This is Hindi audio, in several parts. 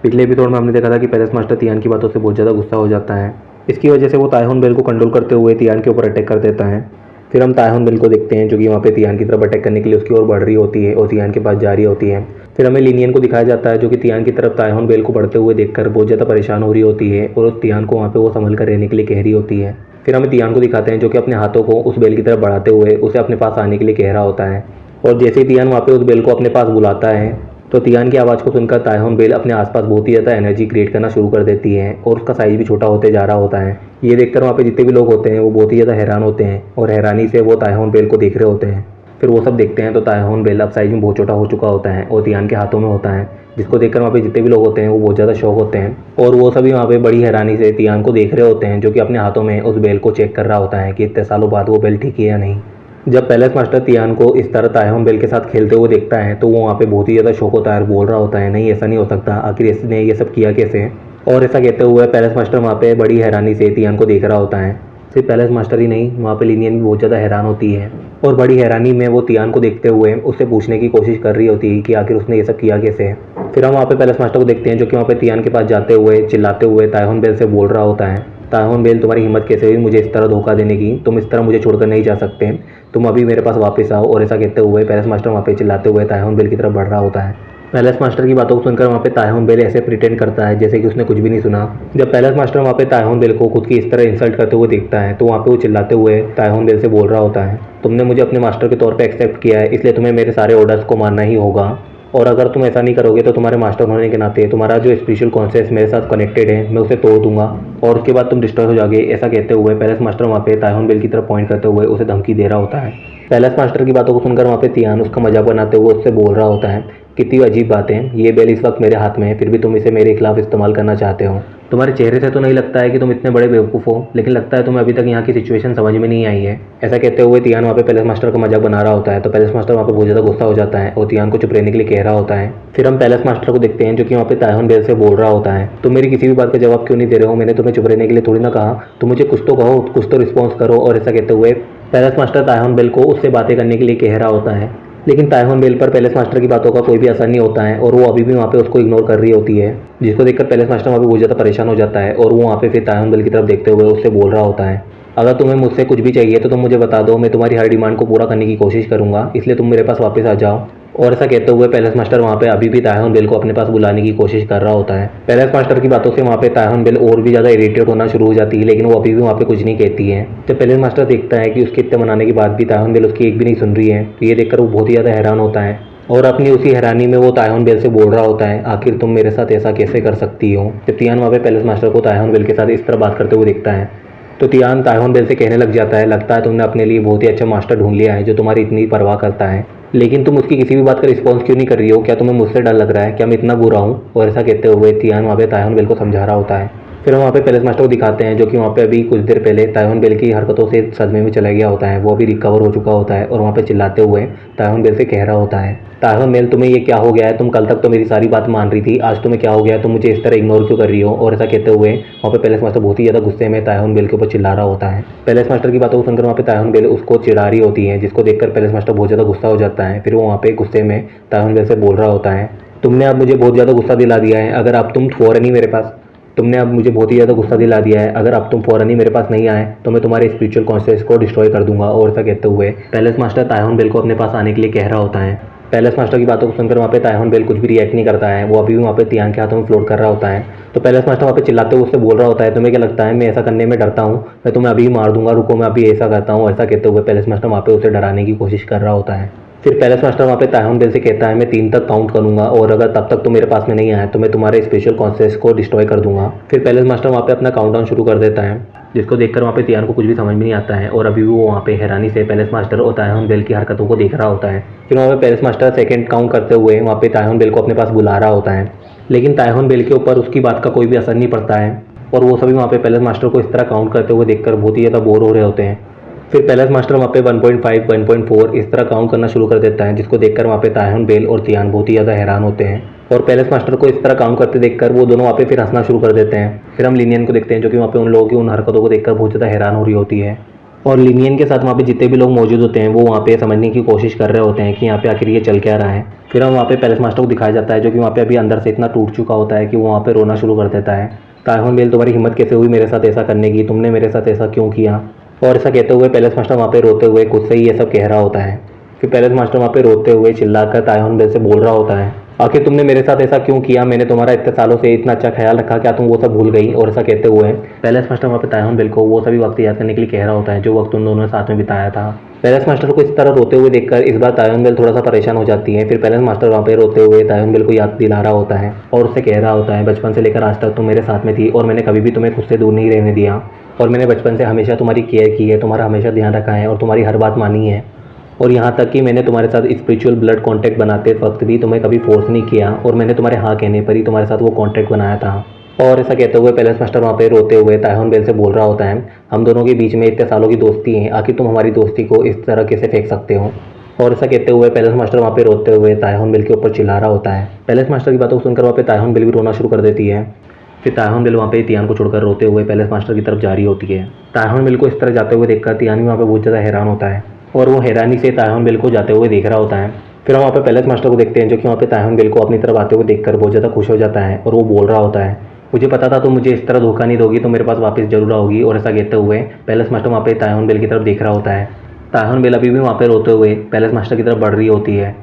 पिछले एपिसोड में हमने देखा था कि पैलेस मास्टर तियान की बातों से बहुत ज़्यादा गुस्सा हो जाता है। इसकी वजह से वो तायहोन बेल को कंट्रोल करते हुए तियान के ऊपर अटैक कर देता है। फिर हम तायहोन बेल को देखते हैं जो कि वहाँ पे तियान की तरफ अटैक करने के लिए उसकी ओर बढ़ रही होती है और तियान के पास जा रही होती है। फिर हमें लिनियन को दिखाया जाता है जो कि तियान की तरफ तायहोन बेल को बढ़ते हुए देखकर बहुत ज़्यादा परेशान हो रही होती है और तियान को वहाँ पे वो संभल कर रहने के लिए कह रही होती है। फिर हमें तियान को दिखाते हैं जो कि अपने हाथों को उस बेल की तरफ बढ़ाते हुए उसे अपने पास आने के लिए कह रहा होता है। और जैसे ही तियान वहाँ पे उस बेल को अपने पास बुलाता है तो तियान की आवाज़ को सुनकर तायहोन बेल अपने आसपास बहुत ही ज़्यादा एनर्जी क्रिएट करना शुरू कर देती है और उसका साइज़ भी छोटा होते जा रहा होता है। ये देखकर वहाँ पे जितने भी लोग होते हैं वो बहुत ही ज़्यादा हैरान होते हैं और हैरानी से वो तायहोन बेल को देख रहे होते हैं। फिर वो सब देखते हैं तो तायहोन बेल अब साइज़ में बहुत छोटा हो चुका होता है और तियान के हाथों में होता है, जिसको देखकर वहाँ पे जितने भी लोग होते हैं वो बहुत ज़्यादा शौक होते हैं और वो सभी वहाँ पे बड़ी हैरानी से तियान को देख रहे होते हैं जो कि अपने हाथों में उस बेल को चेक कर रहा होता है कि इतने सालों बाद वो बेल ठीक है या नहीं। जब पैलेस मास्टर तियान को इस तरह तायहोन बेल के साथ खेलते हुए देखता है तो वो वहाँ पे बहुत ही ज़्यादा शौक होता है और बोल रहा होता है, नहीं ऐसा नहीं हो सकता, आखिर इसने ये सब किया कैसे। और ऐसा कहते हुए पैलेस मास्टर वहाँ पे बड़ी हैरानी से तियान को देख रहा होता है। सिर्फ पैलेस मास्टर ही नहीं, वहाँ पे लिनियन भी बहुत ज़्यादा हैरान होती है और बड़ी हैरानी में वो तियान को देखते हुए उससे पूछने की कोशिश कर रही होती है कि आखिर उसने ये सब किया कैसे। फिर हम वहाँ पे पैलेस मास्टर को देखते हैं जो कि वहाँ पे तियान के पास जाते हुए चिल्लाते हुए तायहोन बेल से बोल रहा होता है, तायहोन बेल तुम्हारी हिम्मत कैसे हुई मुझे इस तरह धोखा देने की, तुम इस तरह मुझे छोड़कर नहीं जा सकते, तुम अभी मेरे पास वापस आओ। और ऐसा कहते हुए पैलेस मास्टर वहाँ पे चिल्लाते हुए तायहोन बेल की तरफ बढ़ रहा होता है। पैलेस मास्टर की बातों को सुनकर वहाँ पे तायहोन बेल ऐसे प्रिटेंड करता है जैसे कि उसने कुछ भी नहीं सुना। जब पैलेस मास्टर वहाँ पे तायहोन बेल को खुद की इस तरह इंसल्ट करते हुए देखता है तो वहाँ पे वो चिल्लाते हुए तायहोन बेल से बोल रहा होता है, तुमने मुझे अपने मास्टर के तौर पे एक्सेप्ट किया है, इसलिए तुम्हें मेरे सारे ऑर्डर्स को मानना ही होगा और अगर तुम ऐसा नहीं करोगे तो तुम्हारे मास्टर होने के नाते तुम्हारा जो स्पिरिचुअल कॉन्शियस मेरे साथ कनेक्टेड है मैं उसे तोड़ दूंगा और उसके बाद तुम डिस्ट्रॉय हो जाओगे। ऐसा कहते हुए पैलेस मास्टर वहाँ पे तायहोन बेल की तरफ पॉइंट करते हुए उसे धमकी दे रहा होता है। पैलेस मास्टर की बातों को सुनकर वहाँ पे तियान उसका मजाक बनाते हुए उससे बोल रहा होता है, कितनी अजीब बात है, ये बेल इस वक्त मेरे हाथ में है फिर भी तुम इसे मेरे खिलाफ इस्तेमाल करना चाहते हो। तुम्हारे चेहरे से तो नहीं लगता है कि तुम इतने बड़े बेवकूफ़ हो, लेकिन लगता है तुम्हें अभी तक यहाँ की सिचुएशन समझ में नहीं आई है। ऐसा कहते हुए तियान वहाँ पे पैलेस मास्टर का मजाक बना रहा होता है तो पैलेस मास्टर वहाँ पे बहुत ज़्यादा गुस्सा हो जाता है और तियान को चुप रहने के लिए कह रहा होता है। फिर हम पैलेस मास्टर को देखते हैं जो कि वहाँ पे तायहोन बेल से बोल रहा होता है, तुम मेरी किसी भी बात का जवाब क्यों नहीं दे रहे हो, मैंने तुम्हें चुप रहने के लिए थोड़ी ना कहा, तुम मुझे कुछ तो कहो, कुछ तो रिस्पॉन्स करो। और ऐसा कहते हुए पैलेस मास्टर तायहोन बेल को उससे बातें करने के लिए कह रहा होता है, लेकिन तायहोन बेल पर पैलेस मास्टर की बातों का कोई भी असर नहीं होता है और वो अभी भी वहाँ पे उसको इग्नोर कर रही होती है, जिसको देखकर पैलेस मास्टर वहाँ पे बहुत ज़्यादा परेशान हो जाता है और वो वहाँ पे फिर तायहोन बेल की तरफ देखते हुए उससे बोल रहा होता है, अगर तुम्हें मुझसे कुछ भी चाहिए तो तुम मुझे बता दो, मैं तुम्हारी हर डिमांड को पूरा करने की कोशिश करूँगा, इसलिए तुम मेरे पास वापस आ जाओ। और ऐसा कहते हुए पैलेस मास्टर वहाँ पे अभी भी तायहोन बेल को अपने पास बुलाने की कोशिश कर रहा होता है। पैलेस मास्टर की बातों से वहाँ पे तायहोन बेल और भी ज़्यादा इरिटेट होना शुरू हो जाती है, लेकिन वो अभी भी वहाँ पे कुछ नहीं कहती है। जब पैलेस मास्टर देखता है कि उसके इतने मनाने के बाद भी तायहोन बेल उसकी एक भी नहीं सुन रही है तो ये देखकर वो बहुत ही ज़्यादा हैरान होता है और अपनी उसी हैरानी में वो तायहोन बेल से बोल रहा होता है, आखिर तुम मेरे साथ ऐसा कैसे कर सकती हो। जब तियान वहाँ पे पैलेस मास्टर को तायहोन बेल के साथ इस तरह बात करते हुए देखता है तो तियान तायहोन बेल से कहने लग जाता है, लगता है तुमने अपने लिए बहुत ही अच्छा मास्टर ढूंढ लिया है जो तुम्हारी इतनी परवाह करता है, लेकिन तुम उसकी किसी भी बात का रिस्पॉन्स क्यों नहीं कर रही हो, क्या तुम्हें मुझसे डर लग रहा है, क्या मैं इतना बुरा हूँ। और ऐसा कहते हुए तियान वहाँ पे तायहोन बेल को समझा रहा होता है। फिर हम वहाँ पे पैलेस मास्टर को दिखाते हैं जो कि वहाँ पे अभी कुछ देर पहले तायहोन बेल की हरकतों से सदमे में चला गया होता है, वो अभी रिकवर हो चुका होता है और वहाँ पे चिल्लाते हुए तायहोन बेल से कह रहा होता है, तायहोन बेल तुम्हें ये क्या हो गया है, तुम कल तक तो मेरी सारी बात मान रही थी, आज तुम्हें क्या हो गया है, तुम मुझे इस तरह इग्नोर क्यों कर रही हो। और ऐसा कहते हुए वहाँ पे पैलेस मास्टर बहुत ही ज़्यादा गुस्से में तायहोन बेल के ऊपर चिल्ला रहा होता है। पैलेस मास्टर की बातों को सुनकर वहाँ पे तायहोन बेल उसको चिढ़ा रही होती है, जिसको देखकर पैलेस मास्टर बहुत ज़्यादा गुस्सा हो जाता है। फिर वो वहाँ पे गुस्से में तायहोन बेल से बोल रहा होता है, तुमने अब मुझे बहुत ज़्यादा गुस्सा दिला दिया है, अगर अब तुम फ़ौरन ही मेरे पास तुमने अब मुझे बहुत ही ज़्यादा गुस्सा दिला दिया है, अगर अब तुम फ़ौरन ही मेरे पास नहीं आए तो मैं तुम्हारे स्पिरिचुअल कॉन्शियस को डिस्ट्रॉय कर दूंगा। और ऐसा कहते हुए पैलेस मास्टर तायहोन बेल को अपने पास आने के लिए कह रहा होता है। पैलेस मास्टर की बातों को सुनकर वहाँ पे तायहोन बेल कुछ भी रिएक्ट नहीं करता है, वो अभी भी वहाँ पे तियान के हाथों में फ्लोट कर रहा होता है। तो पैलेस मास्टर वहाँ पे चिल्लाते हुए उससे बोल रहा होता है, तुम्हें क्या लगता है मैं ऐसा करने में डरता हूँ, मैं तुम्हें अभी मार दूंगा, रुको मैं अभी ऐसा करता हूँ। ऐसा कहते हुए पैलेस मास्टर वहाँ पे उसे डराने की कोशिश कर रहा होता है। फिर पैलेस मास्टर वहाँ पे तायहोन बेल से कहता है, मैं 3 तक काउंट करूंगा और अगर तब तक तुम मेरे पास में नहीं आए तो मैं तुम्हारे स्पेशल कॉन्शियस को डिस्ट्रॉय कर दूंगा। फिर पैलेस मास्टर वहाँ पे अपना काउंटडाउन शुरू कर देता है, जिसको देखकर वहाँ पे तियान को कुछ भी समझ में नहीं आता है और अभी भी वो वहाँ पे हैरानी से पैलेस मास्टर और तायहोन बेल की हरकतों को देख रहा होता है। फिर वहाँ पे पैलेस मास्टर सेकंड काउंट करते हुए वहाँ पे तायहोन बेल को अपने पास बुला रहा होता है, लेकिन तायहोन बेल के ऊपर उसकी बात का कोई भी असर नहीं पड़ता है और वो सभी वहाँ पे पैलेस मास्टर को इस तरह काउंट करते हुए देखकर बहुत ही ज़्यादा बोर हो रहे होते हैं। फिर पैलेस मास्टर वहाँ पे 1.5, 1.4 इस तरह काउंट करना शुरू कर देता है, जिसको देखकर वहाँ पे तायहोन बेल और तियान बहुत ही ज़्यादा हैरान होते हैं और पैलेस मास्टर को इस तरह काउंट करते देखकर वो दोनों वहाँ पे फिर हंसना शुरू कर देते हैं। फिर हम लिनियन को देखते हैं जो कि वहाँ पे उन लोगों की उन हरकतों को देखकर बहुत ज़्यादा हैरान हो रही होती है। और लिनियन के साथ वहाँ पे जितने भी लोग मौजूद होते हैं वो वहाँ पे समझने की कोशिश कर रहे होते हैं कि यहाँ पे आखिर ये चल क्या रहा है। फिर हम वहाँ पे पैलेस मास्टर को दिखाया जाता है जो कि वहाँ पे अभी अंदर से इतना टूट चुका होता है कि वो वहाँ पे रोना शुरू कर देता है। तायहोन बेल, तुम्हारी हिम्मत कैसे हुई मेरे साथ ऐसा करने की, तुमने मेरे साथ ऐसा क्यों किया। और ऐसा कहते हुए पैलेस मास्टर वहाँ पे रोते हुए खुद से ही ये सब कह रहा होता है। फिर पैलेस मास्टर वहाँ पे रोते हुए चिल्लाकर तायहोन बेल से बोल रहा होता है, आखिर तुमने मेरे साथ ऐसा क्यों किया, मैंने तुम्हारा इतने सालों से इतना अच्छा ख्याल रखा, क्या तुम वो सब भूल गई। और ऐसा कहते हुए पैलेस मास्टर वहाँ पे तायहोन बेल को वो सभी वक्त याद करने के लिए कह रहा होता है जो वक्त उन दोनों ने साथ में बिताया था। पैलेस मास्टर को इस तरह रोते हुए देखकर इस बार तायहोन बेल थोड़ा सा परेशान हो जाती है। फिर पैलेस मास्टर वहाँ पे रोते हुए तायहोन बेल को याद दिला रहा होता है और उससे कह रहा होता है, बचपन से लेकर आज तक तुम मेरे साथ में थी और मैंने कभी भी तुम्हें खुद से दूर नहीं रहने दिया, और मैंने बचपन से हमेशा तुम्हारी केयर की है, तुम्हारा हमेशा ध्यान रखा है और तुम्हारी हर बात मानी है। और यहाँ तक कि मैंने तुम्हारे साथ स्पिरिचुअल ब्लड कांटेक्ट बनाते वक्त भी तुम्हें कभी फोर्स नहीं किया और मैंने तुम्हारे हाँ कहने पर ही तुम्हारे साथ वो कांटेक्ट बनाया था। और ऐसा कहते हुए पैलेस मास्टर वहाँ पे रोते हुए तायहोन बेल से बोल रहा होता है, हम दोनों के बीच में इतने सालों की दोस्ती है, आखिर तुम हमारी दोस्ती को इस तरह कैसे फेंक सकते हो। और ऐसा कहते हुए पैलेस मास्टर वहाँ पे रोते हुए तायहोन बेल के ऊपर चिल्ला रहा होता है। पैलेस मास्टर की बातों को सुनकर वहाँ पे तायहोन बेल भी रोना शुरू कर देती है। फिर तायहोन बेल वहाँ पे तियान को छोड़कर रोते हुए पैलेस मास्टर की तरफ जा रही होती है। तायहोन बेल को इस तरह जाते हुए देखकर तियान भी वहाँ पे बहुत ज़्यादा हैरान होता है और वो हैरानी से तायहोन बेल को जाते हुए देख रहा होता है। फिर हम वहाँ पे पैलेस मास्टर को देखते हैं जो कि वहाँ पे तायहोन बेल को अपनी तरफ आते हुए देखकर बहुत ज़्यादा खुश हो जाता है और वो बोल रहा होता है, मुझे पता था तुम मुझे इस तरह धोखा नहीं दोगी, तो मेरे पास वापस जरूर आओगी। और ऐसा कहते हुए पैलेस मास्टर वहाँ पे तायहोन बेल की तरफ देख रहा होता है। तायहोन बेल अभी भी वहाँ पे रोते हुए पैलेस मास्टर की तरफ बढ़ रही होती है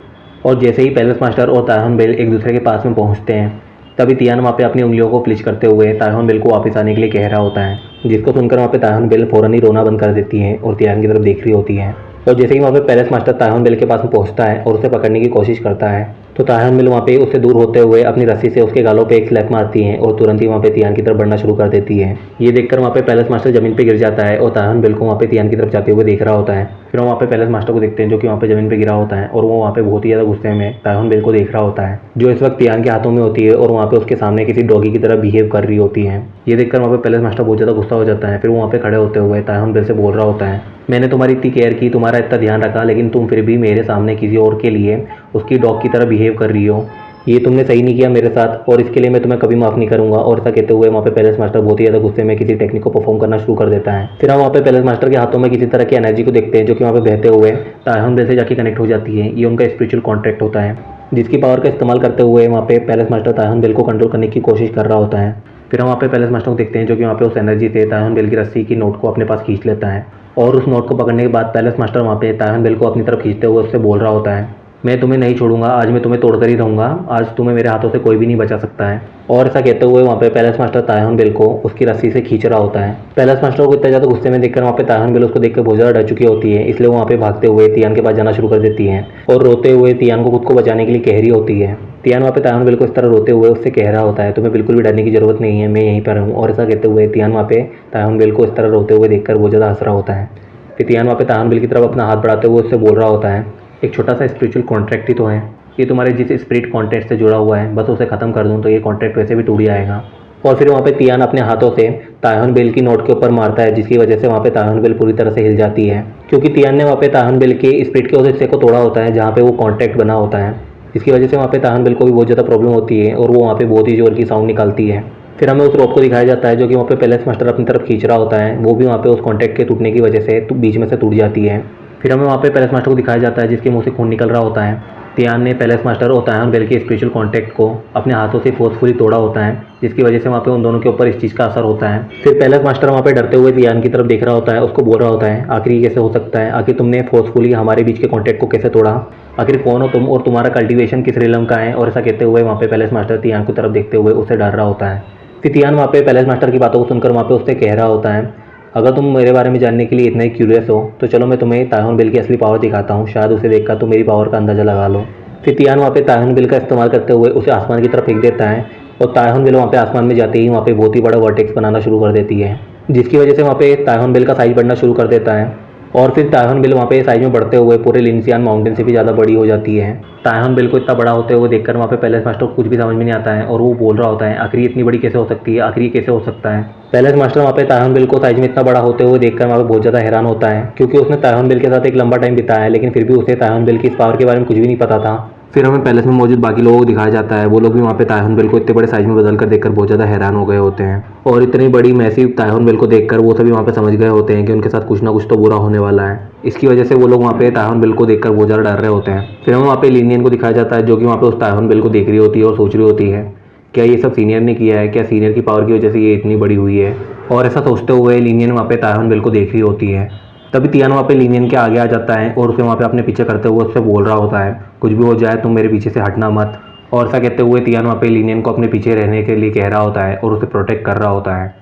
और जैसे ही पैलेस मास्टर और तायहोन बेल एक दूसरे के पास में पहुँचते हैं तभी तियान वहाँ पे अपनी उंगलियों को फ्लिच करते हुए तायहोन बेल को वापस आने के लिए कह रहा होता है, जिसको सुनकर वहाँ पे तायहोन बेल फ़ौरन ही रोना बंद कर देती है और तियान की तरफ देख रही होती है। और जैसे ही वहाँ पे पैलेस मास्टर तायहोन बेल के पास में पहुँचता है और उसे पकड़ने की कोशिश करता है तो तायहोन बेल वहाँ पे उससे दूर होते हुए अपनी रस्सी से उसके गालों पे एक स्लैप मारती है और तुरंत ही वहाँ पे तियान की तरफ बढ़ना शुरू कर देती है। ये देखकर वहाँ पे पैलेस मास्टर जमीन पे गिर जाता है और तायहोन बेल को वहाँ पे तियान की तरफ जाते हुए देख रहा होता है। फिर हम वहाँ पे पैलेस मास्टर को देखते हैं जो कि वहाँ पे जमीन पे गिरा होता है और वो वहाँ पे बहुत ही ज़्यादा गुस्से में तायहोन बेल को देख रहा होता है जो इस वक्त तियान के हाथों में होती है और वहाँ पे उसके सामने किसी डॉगी की तरह बिहेव कर रही होती है। ये देखकर वहाँ पे पैलेस मास्टर बहुत ज़्यादा गुस्सा हो जाता है। फिर वो वहाँ पे खड़े होते हुए तायहोन बेल से बोल रहा होता है, मैंने तुम्हारी इतनी केयर की, तुम्हारा इतना ध्यान रखा, लेकिन तुम फिर भी मेरे सामने किसी और के लिए उसकी डॉग की तरह बिहेव कर रही हो, ये तुमने सही नहीं किया मेरे साथ और इसके लिए मैं तुम्हें कभी माफ़ नहीं करूंगा। और ऐसा कहते हुए वहाँ पे पैलेस मास्टर बहुत ही ज़्यादा गुस्से में किसी टेक्निक को परफॉर्म करना शुरू कर देता है। फिर हम वहाँ पे पैलेस मास्टर के हाथों में किसी तरह की एनर्जी को देखते हैं जो कि वहाँ पे बहते हुए तायहोन बेल से जाके कनेक्ट हो जाती है। ये उनका स्पिरिचुअल कॉन्ट्रैक्ट होता है जिसकी पावर का इस्तेमाल करते हुए वहाँ पे पैलेस मास्टर तायहोन बेल को कंट्रोल करने की कोशिश कर रहा होता है। फिर हम वहाँ पे पैलेस मास्टर को देखते हैं जो कि वहाँ पे उस एनर्जी से तायहोन बेल की रस्सी की नोट को अपने पास खींच लेता है और उस नोट को पकड़ने के बाद पैलेस मास्टर वहाँ पे तायहोन बेल को अपनी तरफ खींचते हुए उससे बोल रहा होता है, मैं तुम्हें नहीं छोड़ूंगा, आज मैं तुम्हें तोड़कर ही रहूँगा, आज तुम्हें मेरे हाथों से कोई भी नहीं बचा सकता है। और ऐसा कहते हुए वहाँ पे पैलेस मास्टर तायहोन बेल को उसकी रस्सी से खींच रहा होता है। पैलेस मास्टर को इतना ज़्यादा गुस्से में देखकर वहाँ पे तायहोन बेल उसको देखकर बहुत ज़्यादा डर चुकी होती है, इसलिए वो वहाँ पे भागते हुए तियान के पास जाना शुरू कर देती है और रोते हुए तियान को खुद को बचाने के लिए कह रही होती है। तियान वहाँ पे तायहोन बेल को इस तरह रोते हुए उससे कह रहा होता है, तुम्हें बिल्कुल भी डरने की जरूरत नहीं है, मैं यहीं पर हूँ। और ऐसा कहते हुए तियान वहाँ पे तायहोन बेल को इस तरह रोते हुए देखकर बहुत ज़्यादा हंस रहा होता है। फिर तियान वहाँ पे तायहोन बेल की तरफ अपना हाथ बढ़ाते हुए उससे बोल रहा होता है, एक छोटा सा स्पिरिचुअल कॉन्ट्रैक्ट ही तो है, ये तुम्हारे जिस स्पिरिट कॉन्ट्रैक्ट से जुड़ा हुआ है, बस उसे ख़त्म कर दूँ तो ये कॉन्ट्रैक्ट वैसे भी टूट जाएगा। और फिर वहाँ पे तियान अपने हाथों से तायहोन बेल की नोट के ऊपर मारता है जिसकी वजह से वहाँ पे तायहोन बेल पूरी तरह से हिल जाती है क्योंकि तियान ने वहाँ पे तायहोन बेल के स्पिरिट के उस हिस्से को तोड़ा होता है जहाँ पे वो कॉन्ट्रैक्ट बना होता है, जिसकी वजह से वहाँ पे तायहोन बेल को भी बहुत ज़्यादा प्रॉब्लम होती है और वो वहाँ पे बहुत ही जोर की साउंड निकालती है। फिर हमें उस रोप को दिखाया जाता है जो कि वहाँ पे पैलेस मास्टर अपनी तरफ खींच रहा होता है, वो भी वहाँ पे उस कॉन्ट्रैक्ट के टूटने की वजह से बीच में से टूट जाती है। फिर हमें वहाँ पे पैलेस मास्टर को दिखाया जाता है जिसके मुंह से खून निकल रहा होता है। तियान ने पैलेस मास्टर और तायहोन बेल के स्पिरिचुअल कॉन्टैक्ट को अपने हाथों से फोर्सफुली तोड़ा होता है जिसकी वजह से वहाँ पे उन दोनों के ऊपर इस चीज़ का असर होता है। फिर पैलेस मास्टर वहाँ पे डरते हुए तियान की तरफ देख रहा होता है, उसको बोल रहा होता है, आखिर ये कैसे हो सकता है, आखिर तुमने फोर्सफुली हमारे बीच के कॉन्टैक्ट को कैसे तोड़ा, आखिर कौन हो तुम और तुम्हारा कल्टिवेशन किस रिलम का है। और ऐसा कहते हुए वहाँ पे पैलेस मास्टर तियान की तरफ देखते हुए उसे डर रहा होता है। फिर तियान वहाँ पे पैलेस मास्टर की बातों को सुनकर वहाँ पे उससे कह रहा होता है, अगर तुम मेरे बारे में जानने के लिए इतना ही क्यूरियस हो तो चलो मैं तुम्हें तायहोन बेल की असली पावर दिखाता हूँ, शायद उसे देखकर तुम मेरी पावर का अंदाज़ा लगा लो। फिर तियान वहाँ पे तायहोन बेल का इस्तेमाल करते हुए उसे आसमान की तरफ फेंक देता है और तायहोन बेल वहाँ पे आसमान में जाते ही वहाँ पे बहुत ही बड़ा वर्टेक्स बनाना शुरू कर देती है जिसकी वजह से वहाँ पे तायहोन बेल का साइज बढ़ना शुरू कर देता है और फिर तायहोन बेल वहाँ पे साइज में बढ़ते हुए पूरे लिनसियान माउंटेन से भी ज़्यादा बड़ी हो जाती है। तायहोन बेल को इतना बड़ा होते हुए देखकर वहाँ पे पैलेस मास्टर को कुछ भी समझ में नहीं आता है और वो बोल रहा होता है, आखिर इतनी बड़ी कैसे हो सकती है, आखिर ये कैसे हो सकता है। पैलेस मास्टर वहाँ पे तायहोन बेल को साइज में इतना बड़ा होते हुए देखकर वहाँ पे बहुत ज़्यादा हैरान होता है क्योंकि उसने तायहोन बेल के साथ एक लंबा टाइम बिताया है लेकिन फिर भी उसे तायहोन बेल की इस पावर के बारे में कुछ भी नहीं पता था। फिर हमें पैलेस में मौजूद बाकी लोगों को दिखाया जाता है। वो लोग भी वहाँ पे तायहुन बिल को इतने बड़े साइज में बदल कर देखकर बहुत ज़्यादा हैरान हो गए होते हैं और इतनी बड़ी मैसिव तायहुन बिल को देखकर वो सभी वहाँ पे समझ गए होते हैं कि उनके साथ कुछ ना कुछ तो बुरा होने वाला है। इसकी वजह से वो लोग वहाँ पे तायहुन बिल को देखकर बहुत ज़्यादा डर रहे होते हैं। फिर हमें वहाँ पे लिनियन को दिखाया जाता है जो कि वहाँ पे उस तायहुन बिल को देख रही होती है और सोच रही होती है क्या ये सब सीनियर ने किया है, क्या सीनियर की पावर की वजह से ये इतनी बड़ी हुई है। और ऐसा सोचते हुए लिनियन वहाँ पे तायहुन बिल को देख रही होती है। तभी तियान वहाँ पे लिनियन के आगे आ जाता है और उसे वहाँ पे अपने पीछे करते हुए उससे बोल रहा होता है कुछ भी हो जाए तुम मेरे पीछे से हटना मत। और ऐसा कहते हुए तियान वहाँ पे लिनियन को अपने पीछे रहने के लिए कह रहा होता है और उसे प्रोटेक्ट कर रहा होता है।